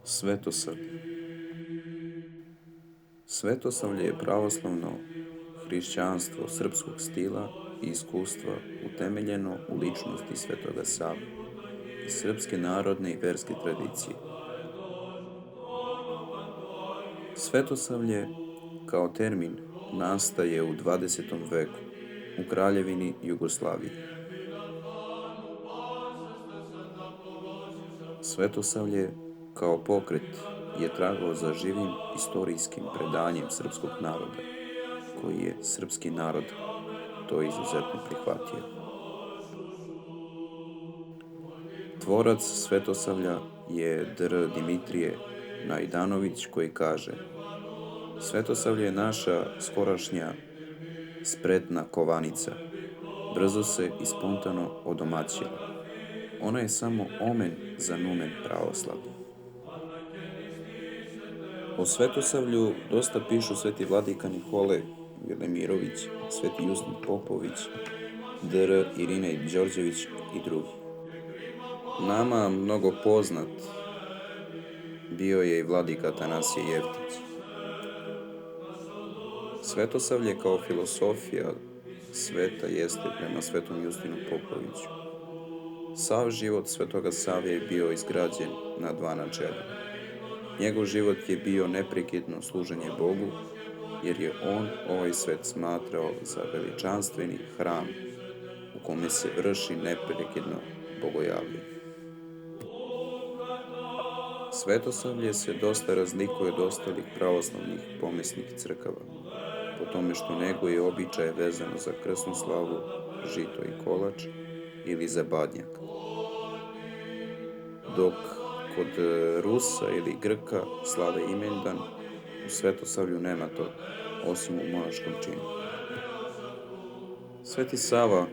Svetosavlje. Svetosavlje je pravoslavno hrišćanstvo srpskog stila i iskustva utemeljeno u ličnosti Svetoga Save i srpske narodne i verske tradicije. Svetosavlje kao termin nastaje u 20. veku u Kraljevini Jugoslaviji. Svetosavlje kao pokret je tragao za živim istorijskim predanjem srpskog naroda, koji je srpski narod to izuzetno prihvatio. Tvorac Svetosavlja je dr. Dimitrije Najdanović, koji kaže: Svetosavlje je naša skorašnja spretna kovanica, brzo se i spontano odomaćila. Ona je samo omen za numen pravoslavlja. O Svetosavlju dosta pišu sveti vladika Nikole Velimirović, sveti Justin Popović, dr. Irinej Đorđević i drugi. Nama mnogo poznat bio je i vladika Atanasije Jevtić. Svetosavlje kao filosofija sveta jeste prema svetom Justinu Popoviću. Sav život Svetoga Save je bio izgrađen na dva načela. Njegov život je bio neprekidno služenje Bogu, jer je on ovaj svet smatrao za veličanstveni hram u kome se vrši neprekidno bogojavljenje. Svetosavlje se dosta razlikuje od ostalih pravoslavnih pomesnih crkava, po tome što neguje običaje vezano za krsnu slavu, žito i kolač ili za badnjak. Dok kod Rusa ili Grka slave imendan, u Svetosavlju nema to, osim u monaškom činu. Sveti Sava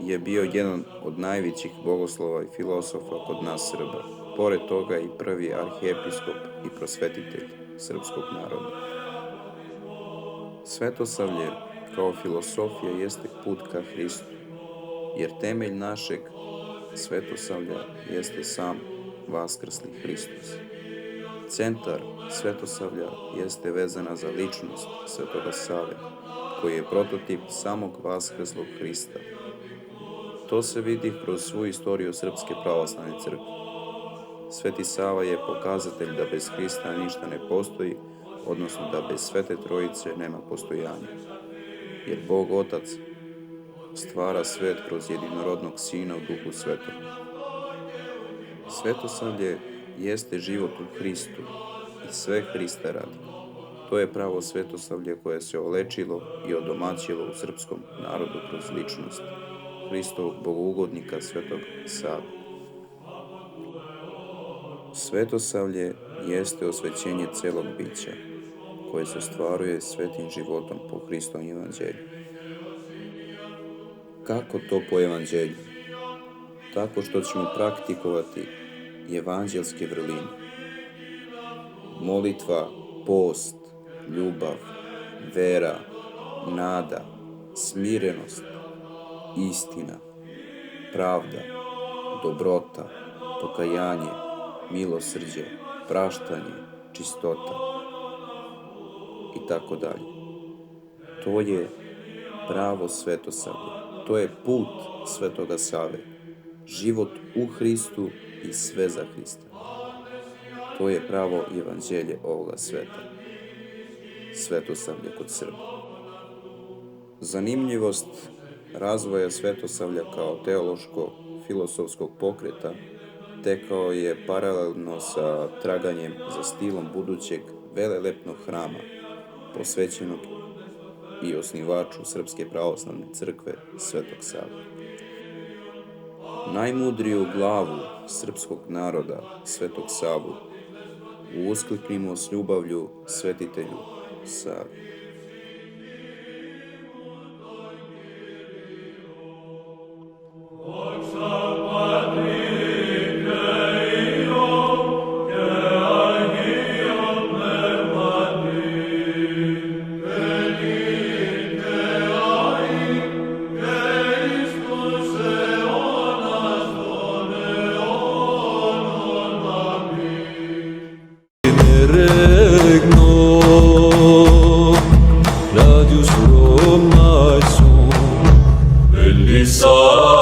je bio jedan od najvećih bogoslova i filosofa kod nas Srba, pored toga i prvi arhijepiskop i prosvetitelj srpskog naroda. Svetosavlje kao filosofija jeste put ka Hristu, jer temelj našeg Svetosavlja jeste sam vaskrsli Hristos. Centar Svetosavlja jeste vezana za ličnost Svetoga Save, koji je prototip samog vaskrslog Hrista. To se vidi kroz svu istoriju Srpske pravoslavne crkve. Sveti Sava je pokazatelj da bez Hrista ništa ne postoji, odnosno da bez Svete Trojice nema postojanja, jer Bog Otac stvara svet kroz jedinorodnog Sina u Duhu Svetom. Svetosavlje jeste život u Hristu i sve Hrista radi. To je pravo Svetosavlje koje se olečilo i odomaćilo u srpskom narodu kroz ličnost Hristovog bogougodnika Svetog Save. Svetosavlje jeste osvećenje celog bića, koje se ostvaruje svetim životom po Hristovom evanđelju. Kako to po evanđelju? Tako što ćemo praktikovati evanđelske vrline. Molitva, post, ljubav, vera, nada, smirenost, istina, pravda, dobrota, pokajanje, milosrđe, praštanje, čistota i tako dalje. To je pravo Svetosavlje. To je put Svetoga Save. Život u Hristu i sve za Hrista. To je pravo evanđelje ovoga sveta. Svetosavlje kod Srba. Zanimljivost razvoja Svetosavlja kao teološko-filosofskog pokreta tekao je paralelno sa traganjem za stilom budućeg velelepnog hrama, posvećenog i osnivaču Srpske pravoslavne crkve Svetog Save. Najmudriju glavu srpskog naroda, Svetog Savu, uskliknimo s ljubavlju svetitelju Savi. regno, radius Romae sum, bellissima